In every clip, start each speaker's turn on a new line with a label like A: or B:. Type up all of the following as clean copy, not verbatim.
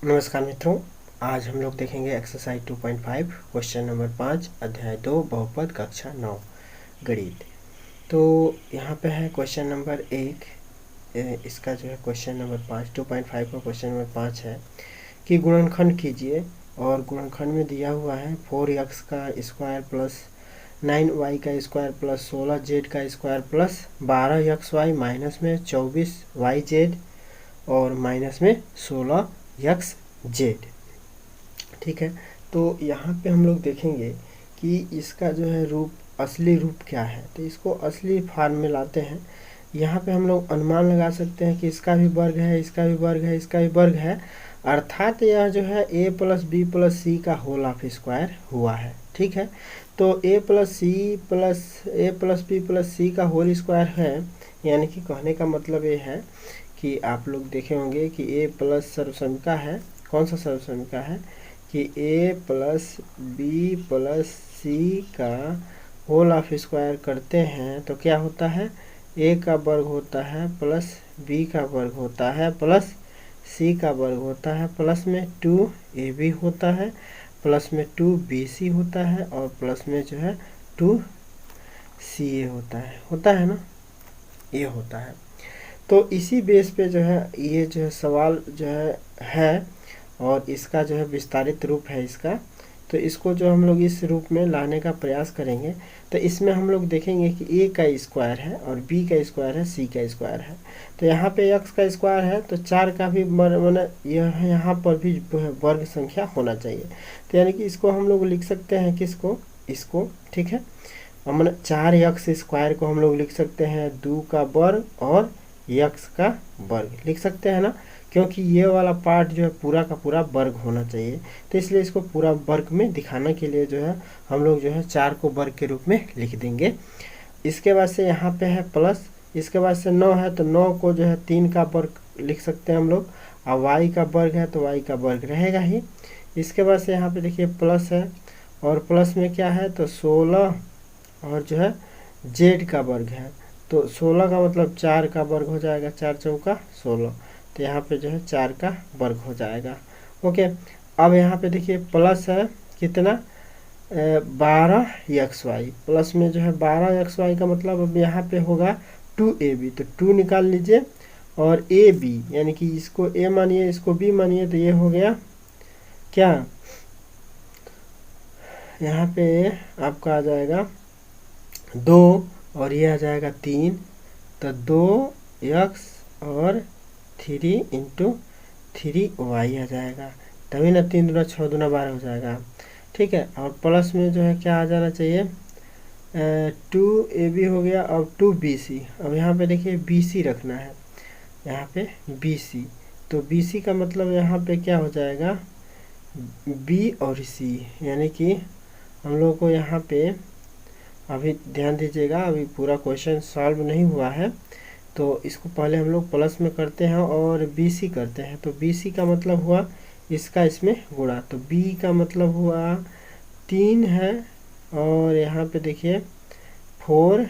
A: नमस्कार मित्रों, आज हम लोग देखेंगे एक्सरसाइज 2.5 क्वेश्चन नंबर 5 अध्याय 2 बहुपद कक्षा 9 गणित। तो यहाँ पे है क्वेश्चन नंबर 1। इसका जो है क्वेश्चन नंबर 5 2.5 का क्वेश्चन नंबर 5 है कि गुणनखंड कीजिए और गुणनखंड में दिया हुआ है 4x का स्क्वायर प्लस 9y का स्क्वायर प्लस 16z का स्क्वायर प्लस 12xy माइनस में 24yz और माइनस में 16xz। ठीक है, तो यहाँ पे हम लोग देखेंगे कि इसका जो है रूप असली रूप क्या है। तो इसको असली फॉर्म में लाते हैं। यहाँ पे हम लोग अनुमान लगा सकते हैं कि इसका भी वर्ग है, इसका भी वर्ग है, इसका भी वर्ग है, अर्थात यह जो है a प्लस बी प्लस सी का होल ऑफ स्क्वायर हुआ है। ठीक है, तो a प्लस बी प्लस सी का होल स्क्वायर है, यानी कि कहने का मतलब ये है कि आप लोग देखे होंगे कि a प्लस सर्वसम्मिका है। कौन सा सर्वसम्मिका है कि a प्लस बी प्लस सी का होल ऑफ स्क्वायर करते हैं तो क्या होता है, a का वर्ग होता है प्लस b का वर्ग होता है प्लस c का वर्ग होता है, प्लस में 2ab होता है, प्लस में 2bc होता है और प्लस में जो है 2ca होता है ना, ये होता है। तो इसी बेस पे जो है ये जो है सवाल जो है और इसका जो है विस्तारित रूप है इसका। तो इसको जो हम लोग इस रूप में लाने का प्रयास करेंगे। तो इसमें हम लोग देखेंगे कि a का स्क्वायर है और b का स्क्वायर है, c का स्क्वायर है। तो यहाँ पे x का स्क्वायर है तो 4 का भी माना यह यहाँ पर भी वर्ग संख्या होना चाहिए। तो यानी कि इसको हम लोग लिख सकते हैं किसको, इसको। ठीक है, मैंने 4x स्क्वायर को हम लोग लिख सकते हैं 2 का वर्ग और x का वर्ग लिख सकते हैं ना, क्योंकि ये वाला पार्ट जो है पूरा का पूरा वर्ग होना चाहिए। तो इसलिए इसको पूरा वर्ग में दिखाने के लिए जो है हम लोग जो है 4 को वर्ग के रूप में लिख देंगे। इसके बाद से यहाँ पे है प्लस, इसके बाद से 9 है तो 9 को जो है 3 का वर्ग लिख सकते हैं हम लोग, और y का वर्ग है तो y का वर्ग रहेगा ही। इसके बाद से यहाँ पे देखिए प्लस है और प्लस में क्या है तो 16 और जो है z का वर्ग है। तो 16 का मतलब 4 का वर्ग हो जाएगा, 4 चौका 16, तो यहाँ पे जो है 4 का वर्ग हो जाएगा। ओके, अब यहाँ पे देखिए प्लस है कितना 12xy, प्लस में जो है 12xy का मतलब अब यहाँ पे होगा 2ab, तो 2 निकाल लीजिए और ab यानी कि इसको a मानिए इसको b मानिए, तो ये हो गया क्या, यहाँ पे आपका आ जाएगा 2 और ये आ जाएगा 3, तो 2x और 3 इंटू 3y आ जाएगा, तभी ना 3 दूना 6 दूना 12 हो जाएगा। ठीक है, और प्लस में जो है क्या आ जाना चाहिए 2ab हो गया और 2bc। अब यहाँ पे देखिए bc रखना है, यहाँ पे bc, तो bc का मतलब यहाँ पे क्या हो जाएगा b और c, यानी कि हम लोग को यहाँ पे अभी ध्यान दीजिएगा, अभी पूरा क्वेश्चन सॉल्व नहीं हुआ है। तो इसको पहले हम लोग प्लस में करते हैं और BC करते हैं। तो BC का मतलब हुआ इसका इसमें गुणा, तो B का मतलब हुआ 3 है और यहाँ पे देखिए 4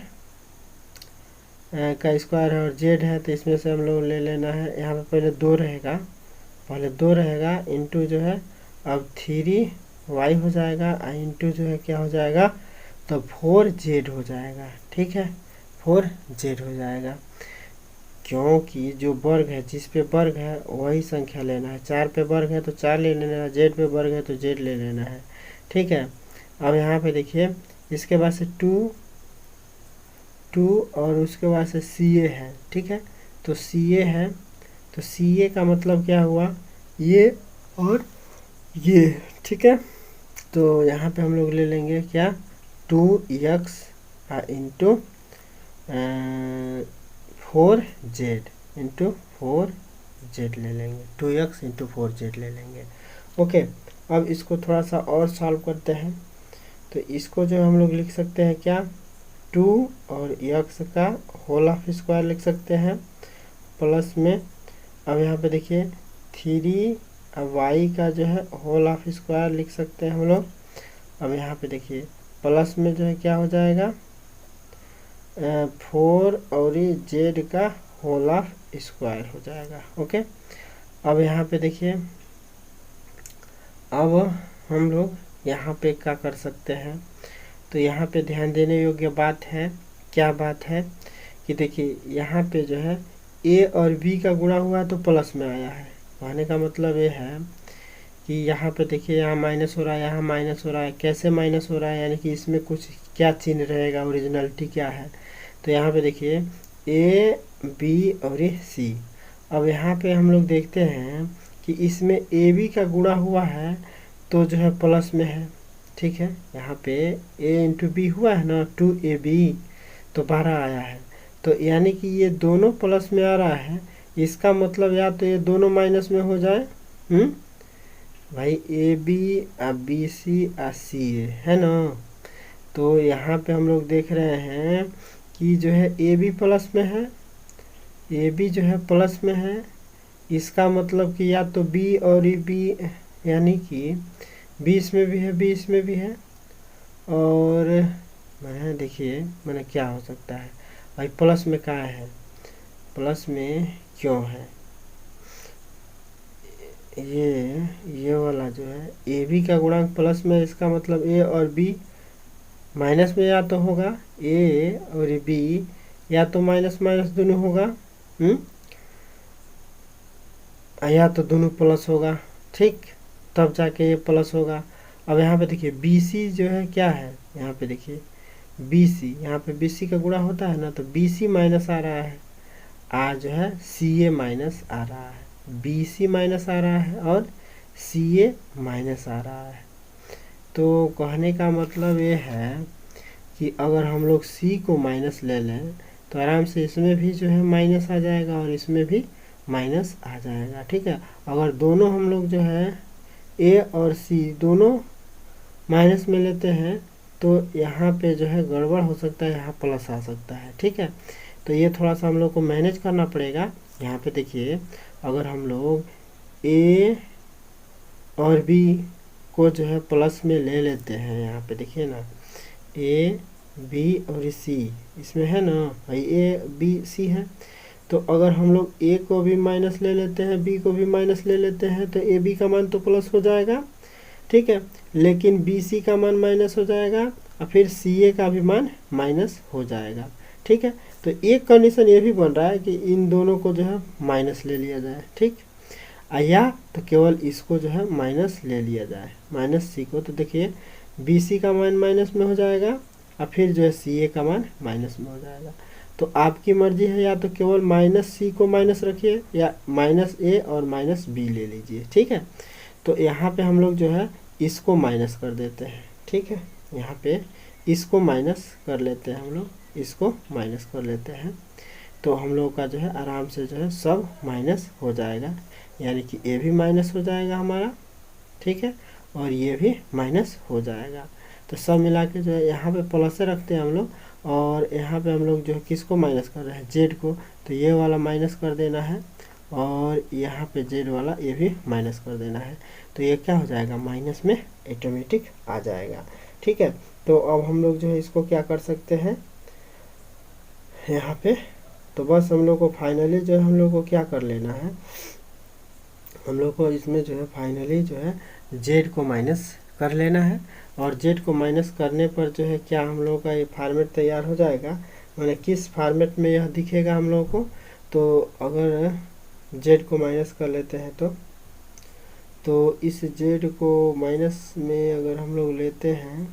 A: का स्क्वायर है और Z है, तो इसमें से हम लोग ले लेना है, यहाँ पे पहले 2 रहेगा, इंटू जो है अब 3y हो जाएगा, इंटू जो है क्या हो जाएगा तो 4z हो जाएगा। ठीक है, 4z हो जाएगा, क्योंकि जो वर्ग है जिस पे वर्ग है वही संख्या लेना है। 4 पे वर्ग है तो 4 ले लेना है, z पे वर्ग है तो z ले लेना है। ठीक है, अब यहाँ पे देखिए इसके बाद से 2 और उसके बाद से ca है। ठीक है, तो ca है, तो ca का मतलब क्या हुआ ये और ये। ठीक है, तो यहाँ पे हम लोग ले लेंगे क्या 2x into 4z into 4z ले लेंगे, 2x इंटू 4z ले लेंगे। ओके, अब इसको थोड़ा सा और सॉल्व करते हैं। तो इसको जो हम लोग लिख सकते हैं क्या 2 और x का होल ऑफ स्क्वायर लिख सकते हैं, प्लस में अब यहाँ पे देखिए 3 अब y का जो है होल ऑफ स्क्वायर लिख सकते हैं हम लोग। अब यहाँ पे देखिए प्लस में जो है क्या हो जाएगा 4 और z का होल ऑफ स्क्वायर हो जाएगा। ओके, अब यहाँ पे देखिए अब हम लोग यहाँ पे क्या कर सकते हैं, तो यहाँ पे ध्यान देने योग्य बात है, क्या बात है कि देखिए यहाँ पे जो है ए और बी का गुणा हुआ है तो प्लस में आया है। कहने का मतलब ये है कि यहाँ पे देखिए यहाँ माइनस हो रहा है, यहाँ माइनस हो रहा है। कैसे माइनस हो रहा है, यानी कि इसमें कुछ क्या चिन्ह रहेगा, ओरिजिनलिटी क्या है। तो यहाँ पे देखिए ए बी और ये सी। अब यहाँ पे हम लोग देखते हैं कि इसमें ए बी का गुणा हुआ है तो जो है प्लस में है, ठीक है। यहाँ पे ए इंटू बी हुआ है ना, 2ab, तो 12 आया है। तो यानी कि ये दोनों प्लस में आ रहा है, इसका मतलब या तो ये दोनों माइनस में हो जाए, भाई ए बी बी सी सी ए है ना। तो यहाँ पे हम लोग देख रहे हैं कि जो है ए बी प्लस में है, ए बी जो है प्लस में है। इसका मतलब कि या तो बी और ई बी, यानी कि बी इसमें भी है, बी इसमें भी है। और मैंने देखिए मैंने क्या हो सकता है भाई, प्लस में क्या है, प्लस में क्यों है, ये वाला जो है ए बी का गुणांक प्लस में, इसका मतलब ए और बी माइनस में या तो होगा, ए और बी या तो माइनस माइनस दोनों होगा, या तो दोनों प्लस होगा, ठीक, तब जाके ये प्लस होगा। अब यहाँ पे देखिए बी सी जो है क्या है, यहाँ पे देखिए बी सी, यहाँ पे बी सी का गुणा होता है ना, तो बी सी माइनस आ रहा है, जो है सी ए माइनस आ रहा है, बी सी माइनस आ रहा है और सी ए माइनस आ रहा है। तो कहने का मतलब ये है कि अगर हम लोग सी को माइनस ले लें तो आराम से इसमें भी जो है माइनस आ जाएगा और इसमें भी माइनस आ जाएगा, ठीक है। अगर दोनों हम लोग जो है ए और सी दोनों माइनस में लेते हैं तो यहाँ पे जो है गड़बड़ हो सकता है, यहाँ प्लस आ सकता है, ठीक है। तो ये थोड़ा सा हम लोग को मैनेज करना पड़ेगा। यहाँ पे देखिए अगर हम लोग ए और बी को जो है प्लस में ले लेते हैं, यहाँ पे देखिए ना ए बी और सी इसमें है ना भाई, ए बी सी है। तो अगर हम लोग ए को भी माइनस ले लेते हैं, बी को भी माइनस ले लेते हैं, तो ए बी का मान तो प्लस हो जाएगा, ठीक है, लेकिन बी सी का मान माइनस हो जाएगा और फिर सी ए का भी मान माइनस हो जाएगा, ठीक है। तो एक कंडीशन ये भी बन रहा है कि इन दोनों को जो है माइनस ले लिया जाए, ठीक, या तो केवल इसको जो है माइनस ले लिया जाए, माइनस सी को। तो देखिए बी सी का मान माइनस में हो जाएगा और फिर जो है सी ए का मान माइनस में हो जाएगा। तो आपकी मर्जी है, या तो केवल माइनस सी को माइनस रखिए या माइनस ए और माइनस बी ले लीजिए, ठीक है। तो यहाँ पे हम लोग जो है इसको माइनस कर देते हैं, ठीक है, यहाँ पे इसको माइनस कर लेते हैं, हम लोग इसको माइनस कर लेते हैं। तो हम लोग का जो है आराम से जो है सब माइनस हो जाएगा, यानी कि ए भी माइनस हो जाएगा हमारा, ठीक है, और ये भी माइनस हो जाएगा। तो सब मिला के जो है यहाँ पे प्लस रखते हैं हम लोग, और यहाँ पे हम लोग जो है किसको माइनस कर रहे हैं, जेड को। तो ये वाला माइनस कर देना है और यहाँ पे जेड वाला ये भी माइनस कर देना है। तो ये क्या हो जाएगा, माइनस में ऑटोमेटिक आ जाएगा, ठीक है। तो अब हम लोग जो है इसको क्या कर सकते हैं यहाँ पे, तो बस हम लोग को फाइनली जो है हम लोग को क्या कर लेना है, हम लोग को इसमें जो है फाइनली जो है जेड को माइनस कर लेना है। और जेड को माइनस करने पर जो है क्या हम लोग का ये फार्मेट तैयार हो जाएगा, मैंने किस फार्मेट में यह दिखेगा हम लोग को। तो अगर जेड को माइनस कर लेते हैं तो इस जेड को माइनस में अगर हम लोग लेते हैं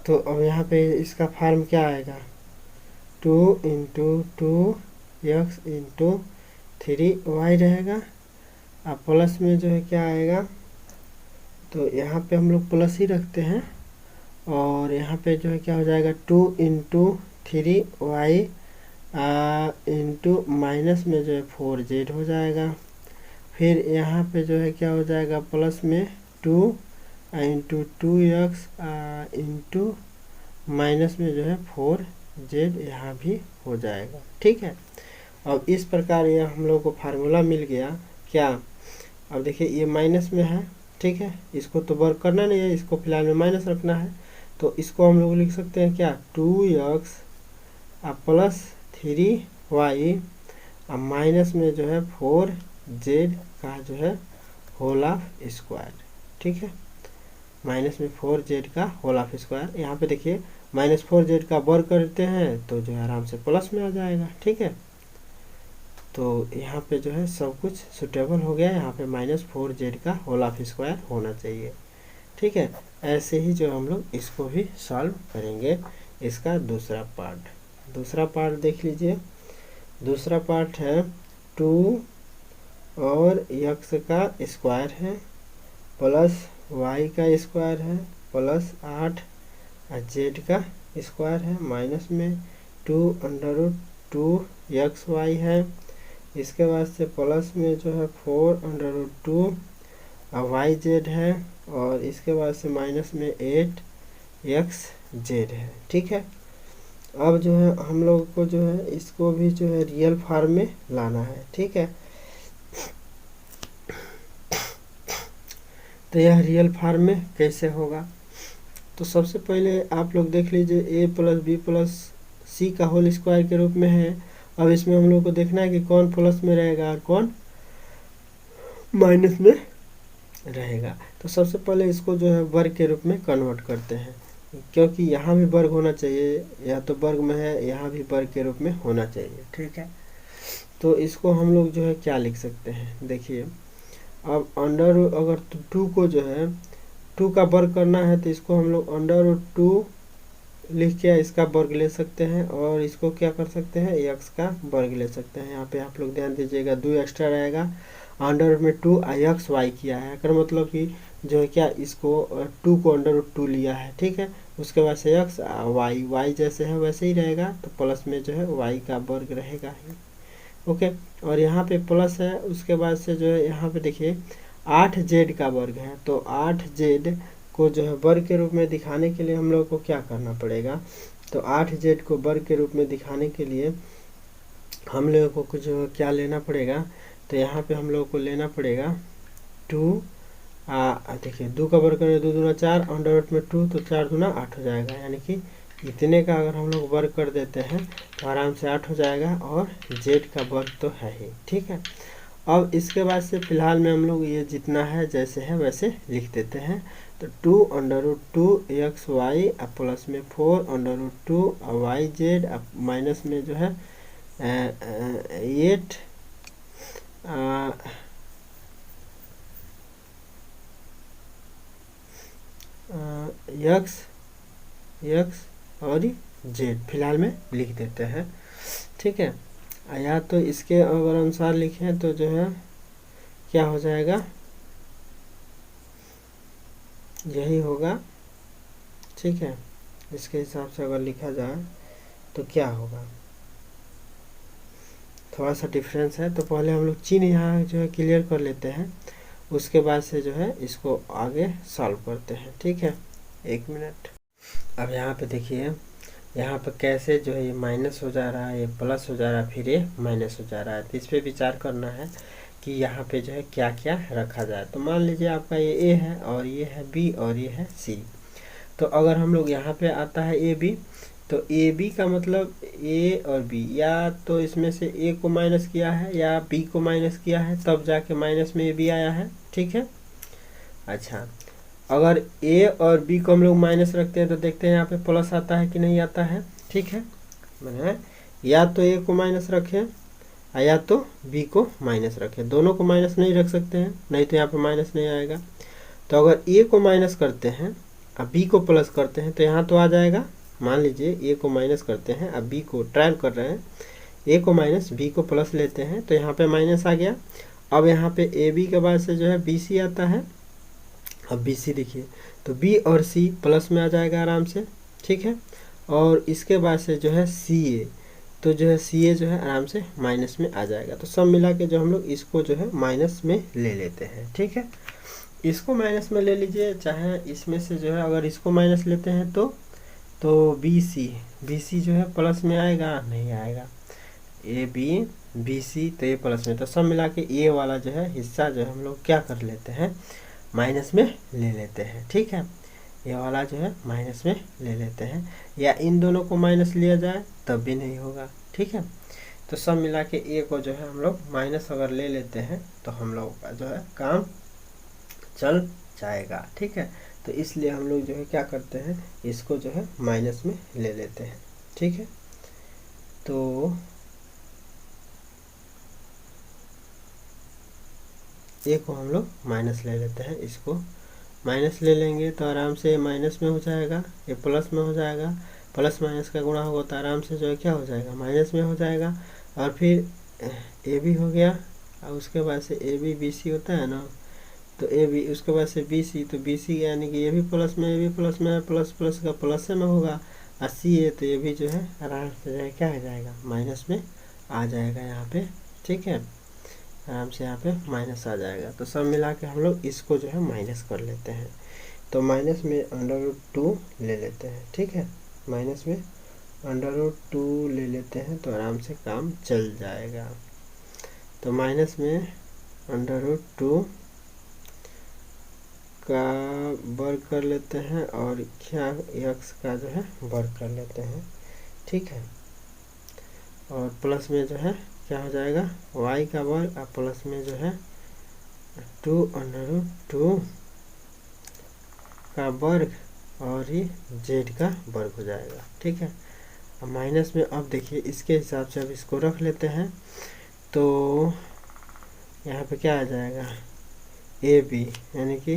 A: तो अब यहाँ पे इसका फार्म क्या आएगा, 2 इंटू 2x इंटू 3y रहेगा। अब प्लस में जो है क्या आएगा, तो यहाँ पे हम लोग प्लस ही रखते हैं और यहाँ पे जो है क्या हो जाएगा, 2 इंटू 3y इंटू माइनस में जो है 4z हो जाएगा। फिर यहाँ पे जो है क्या हो जाएगा, प्लस में 2 इंटू 2x इंटू माइनस में जो है 4z यहाँ भी हो जाएगा, ठीक है। अब इस प्रकार यह हम लोग को फार्मूला मिल गया क्या। अब देखिए ये माइनस में है, ठीक है, इसको तो वर्क करना नहीं है, इसको फिलहाल में माइनस रखना है। तो इसको हम लोग लिख सकते हैं क्या, 2x अब प्लस 3y अब माइनस में जो है 4z का जो है होल ऑफ स्क्वायर, ठीक है, माइनस में 4z का होल ऑफ स्क्वायर। यहाँ पे देखिए -4z का वर्ग करते हैं तो जो है आराम से प्लस में आ जाएगा, ठीक है। तो यहाँ पे जो है सब कुछ सुटेबल हो गया, यहाँ पे -4z का होल ऑफ स्क्वायर होना चाहिए, ठीक है। ऐसे ही जो हम लोग इसको भी सॉल्व करेंगे। इसका दूसरा पार्ट देख लीजिए। दूसरा पार्ट है 2 और x का स्क्वायर है प्लस y का स्क्वायर है प्लस 8 z का स्क्वायर है माइनस में 2√2xy है। इसके बाद से प्लस में जो है 4√2 yz है और इसके बाद से माइनस में 8xz है, ठीक है। अब जो है हम लोग को जो है इसको भी जो है रियल फॉर्म में लाना है, ठीक है। तो यह रियल फॉर्म में कैसे होगा, तो सबसे पहले आप लोग देख लीजिए a + b + c का होल स्क्वायर के रूप में है। अब इसमें हम लोग को देखना है कि कौन प्लस में रहेगा और कौन माइनस में रहेगा। तो सबसे पहले इसको जो है वर्ग के रूप में कन्वर्ट करते हैं, क्योंकि यहाँ भी वर्ग होना चाहिए, या तो वर्ग में है, यहाँ भी वर्ग के रूप में होना चाहिए, ठीक है। तो इसको हम लोग जो है क्या लिख सकते हैं, देखिए अब अगर 2 को जो है 2 का वर्ग करना है तो इसको हम लोग √2 लिख के इसका वर्ग ले सकते हैं, और इसको क्या कर सकते हैं x का वर्ग ले सकते हैं। यहाँ पे आप लोग ध्यान दीजिएगा 2 एक्स्ट्रा रहेगा, अंडर में 2xy किया है, अगर मतलब कि जो है क्या इसको 2 को √2 लिया है, ठीक है। उसके बाद से x y जैसे है वैसे ही रहेगा, तो प्लस में जो है y का वर्ग रहेगा ही, ओके। और यहाँ पे प्लस है, उसके बाद से जो है यहाँ पे देखिए 8z का वर्ग है, तो 8z को जो है वर्ग के रूप में दिखाने के लिए हम लोग को क्या करना पड़ेगा, तो 8z को वर्ग के रूप में दिखाने के लिए हम लोगों को कुछ क्या लेना पड़ेगा, तो यहाँ पे हम लोग को लेना पड़ेगा 2 देखिए 2 का वर्ग करें 2 दूना 4 अंडर में 2 तो 4 दूना 8 हो जाएगा, यानी कि इतने का अगर हम लोग वर्ग कर देते हैं तो आराम से 8 हो जाएगा, और z का वर्ग तो है ही, ठीक है। अब इसके बाद से फिलहाल में हम लोग ये जितना है जैसे है वैसे लिख देते हैं। तो 2√2xy प्लस में 4√2yz माइनस में जो है 8 x और z फिलहाल में लिख देते हैं, ठीक है। या तो इसके अगर अनुसार लिखें तो जो है क्या हो जाएगा, यही होगा, ठीक है। इसके हिसाब से अगर लिखा जाए तो क्या होगा, थोड़ा सा डिफरेंस है, तो पहले हम लोग चिन्ह यहाँ जो है क्लियर कर लेते हैं, उसके बाद से जो है इसको आगे सॉल्व करते हैं, ठीक है। 1 मिनट। अब यहाँ पे देखिए यहाँ पर कैसे जो है ये माइनस हो जा रहा है, ये प्लस हो जा रहा है, फिर ये माइनस हो जा रहा है। तो इस पर विचार करना है कि यहाँ पे जो है क्या क्या रखा जाए। तो मान लीजिए आपका ये ए है और ये है बी और ये है सी। तो अगर हम लोग यहाँ पे आता है ए बी, तो ए बी का मतलब ए और बी, या तो इसमें से ए को माइनस किया है या बी को माइनस किया है, तब जाके माइनस में ए बी आया है, ठीक है। अच्छा, अगर ए और बी को हम लोग माइनस रखते हैं तो देखते हैं यहाँ पे प्लस आता है कि नहीं आता है, ठीक है। मैंने या तो ए को माइनस रखें या तो बी को माइनस रखें, दोनों को माइनस नहीं रख सकते हैं, नहीं तो यहाँ पे माइनस नहीं आएगा। तो अगर ए को माइनस करते हैं अब बी को प्लस करते हैं तो यहाँ तो आ जाएगा। मान लीजिए ए को माइनस करते हैं, अब बी को ट्रायल कर रहे हैं, ए को माइनस बी को प्लस लेते हैं तो यहाँ पे माइनस आ गया। अब यहाँ पे ए बी के बाद से जो है बी सी आता है। अब बी सी देखिए तो बी और सी प्लस में आ जाएगा आराम से, ठीक है। और इसके बाद से जो है सी ए, तो जो है सी ए जो है आराम से माइनस में आ जाएगा। तो सब मिला के जो हम लोग इसको जो है माइनस में ले लेते हैं, ठीक है। इसको माइनस में ले लीजिए, चाहे इसमें से जो है अगर इसको माइनस लेते हैं तो बी सी जो है प्लस में आएगा, नहीं आएगा। ए बी सी तो ये प्लस में, तो सब मिला के ए वाला जो है हिस्सा जो है हम लोग क्या कर लेते हैं, माइनस में ले लेते हैं, ठीक है। ये वाला जो है माइनस में ले लेते हैं, या इन दोनों को माइनस लिया जाए तब भी नहीं होगा। ठीक है, तो सब मिला के ए को जो है हम लोग माइनस अगर ले लेते हैं तो हम लोग का जो है काम चल जाएगा। ठीक है, तो इसलिए हम लोग जो है क्या करते हैं, इसको जो है माइनस में ले लेते हैं। ठीक है, तो ए को हम लोग माइनस ले लेते हैं, इसको माइनस ले लेंगे तो आराम से माइनस में हो जाएगा, ये प्लस में हो जाएगा, प्लस माइनस का गुणा होगा तो आराम से जो है क्या हो जाएगा, माइनस में हो जाएगा। और फिर ए भी हो गया, और उसके बाद से ए बी बी सी होता है ना, तो ए बी, उसके बाद से बी सी, तो बी सी यानी कि ये भी प्लस में, ये भी प्लस में, प्लस प्लस का प्लस में होगा, और सी है तो ये भी जो है आराम से जो है क्या हो जाएगा, माइनस में आ जाएगा यहाँ पे। ठीक है, आराम से यहाँ पे माइनस आ जाएगा। तो सब मिला के हम लोग इसको जो है माइनस कर लेते हैं, तो माइनस में √2 ले लेते हैं। ठीक है, माइनस में √2 ले लेते हैं तो आराम से काम चल जाएगा। तो माइनस में √2 का वर्ग कर लेते हैं और क्या x का जो है वर्ग कर लेते हैं। ठीक है, और प्लस में जो है क्या हो जाएगा, y का वर्ग, और प्लस में जो है 2√2 का वर्ग और ये z का वर्ग हो जाएगा। ठीक है, अब माइनस में अब देखिए इसके हिसाब से अब इसको रख लेते हैं, तो यहाँ पे क्या आ जाएगा, ए बी, यानी कि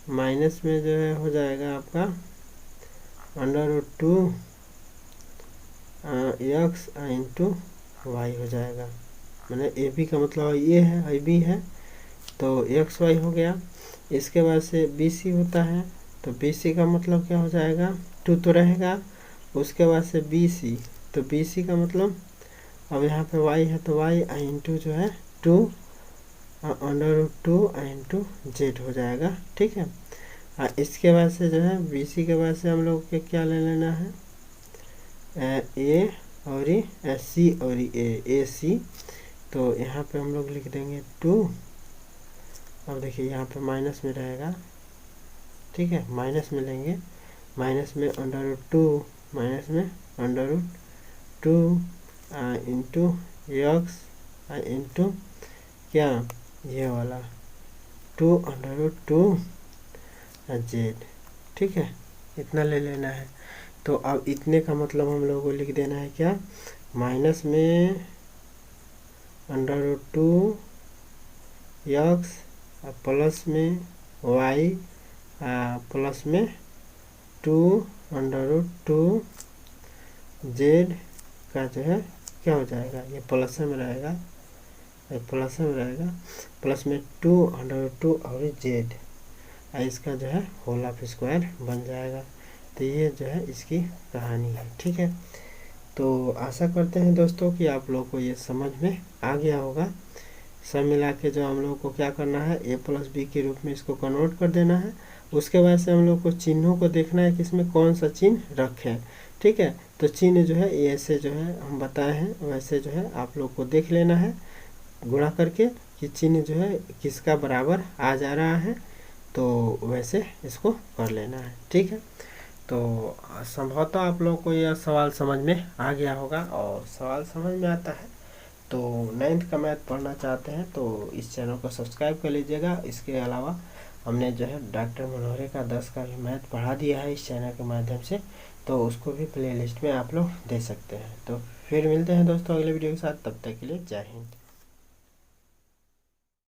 A: माइनस में जो है हो जाएगा आपका √2 x इंटू वाई हो जाएगा, मैंने ए बी का मतलब ये है, ए बी है तो एक्स वाई हो गया। इसके बाद से बी सी होता है, तो बी सी का मतलब क्या हो जाएगा, 2 तो रहेगा, उसके बाद से बी सी, तो बी सी का मतलब अब यहाँ पे y है तो y इंटू जो है 2 √2 इंटू जेड हो जाएगा। ठीक है, और इसके बाद से जो है बी सी के बाद से हम लोग के क्या ले लेना है, ए और सी और ए सी, तो यहाँ पे हम लोग लिख देंगे 2। अब देखिए यहाँ पे माइनस में रहेगा। ठीक है, माइनस में लेंगे, माइनस में √2, माइनस में √2 इंटू एक्स इंटू क्या, ये वाला 2√2 जेड। ठीक है, इतना ले लेना है। तो अब इतने का मतलब हम लोगों को लिख देना है क्या, माइनस में √2 एक्स, प्लस में वाई, प्लस में 2√2 जेड का जो है क्या हो जाएगा, ये प्लस में रहेगा, ये प्लस में रहेगा, प्लस में 2√2 और जेड, इसका जो है होल ऑफ स्क्वायर बन जाएगा। तो ये जो है इसकी कहानी है। ठीक है, तो आशा करते हैं दोस्तों कि आप लोग को ये समझ में आ गया होगा। सब मिला के जो हम लोग को क्या करना है, a प्लस बी के रूप में इसको कन्वर्ट कर देना है। उसके बाद से हम लोग को चिन्हों को देखना है कि इसमें कौन सा चिन्ह रखें। ठीक है, तो चिन्ह जो है ऐसे जो है हम बताए हैं वैसे जो है आप लोग को देख लेना है गुणा करके कि चिन्ह जो है किसका बराबर आ जा रहा है, तो वैसे इसको कर लेना है। ठीक है, तो संभवतः आप लोगों को यह सवाल समझ में आ गया होगा, और सवाल समझ में आता है तो 9th का मैथ पढ़ना चाहते हैं तो इस चैनल को सब्सक्राइब कर लीजिएगा। इसके अलावा हमने जो है डॉक्टर मनोहरे का 10 का भी मैथ पढ़ा दिया है इस चैनल के माध्यम से, तो उसको भी प्लेलिस्ट में आप लोग दे सकते हैं। तो फिर मिलते हैं दोस्तों अगले वीडियो के साथ, तब तक के लिए जय हिंद।